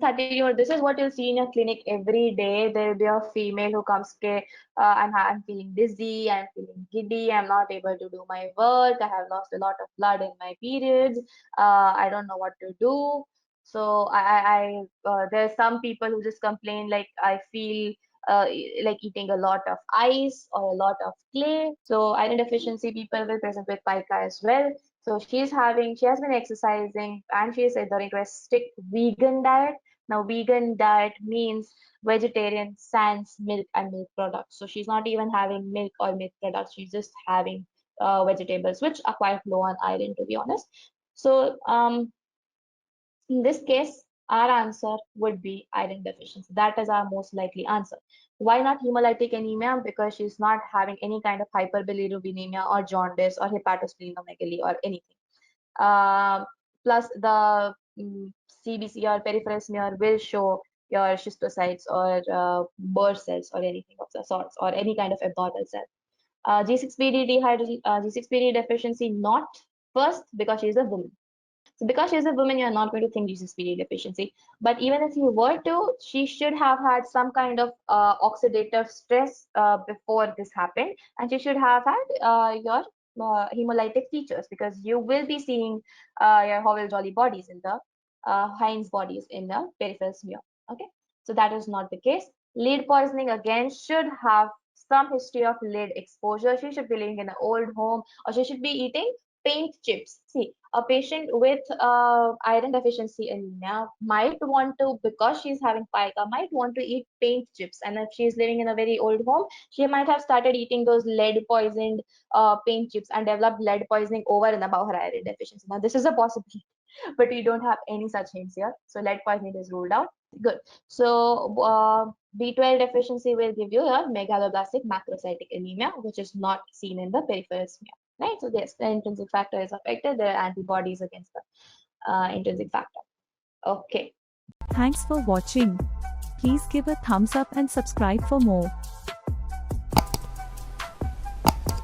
attitude, this is what you'll see in your clinic every day. There'll be a female who comes, okay, I'm feeling dizzy, I'm feeling giddy, I'm not able to do my work, I have lost a lot of blood in my periods, I don't know what to do. So there's some people who just complain like, I feel like eating a lot of ice or a lot of clay. So iron deficiency people will present with pica as well. So she has been exercising, and she is adhering to a strict vegan diet. Now, vegan diet means vegetarian, sans milk and milk products. So she's not even having milk or milk products. She's just having vegetables, which are quite low on iron, to be honest. So in this case, our answer would be iron deficiency. That is our most likely answer. Why not hemolytic anemia? Because she's not having any kind of hyperbilirubinemia or jaundice or hepatosplenomegaly or anything. Plus the CBC or peripheral smear will show your schistocytes or Burr cells or anything of the sorts, or any kind of abnormal cell. G6PD deficiency, not first, because she is a woman. So because she's a woman, you're not going to think GCPD deficiency. But even if you were to, she should have had some kind of oxidative stress before this happened, and she should have had your hemolytic features, because you will be seeing your Howell-Jolly bodies in the Heinz bodies in the peripheral smear. Okay, so that is not the case. Lead poisoning again should have some history of lead exposure. She should be living in an old home, or she should be eating paint chips. See, a patient with iron deficiency anemia might want to, because she's having pica, might want to eat paint chips. And if she's living in a very old home, she might have started eating those lead poisoned paint chips and developed lead poisoning over and above her iron deficiency. Now, this is a possibility, but we don't have any such hints here. So lead poisoning is ruled out. Good. So B12 deficiency will give you a megaloblastic macrocytic anemia, which is not seen in the peripheral smear. Right, so yes, the intrinsic factor is affected. There are antibodies against the intrinsic factor. Okay. Thanks for watching. Please give a thumbs up and subscribe for more.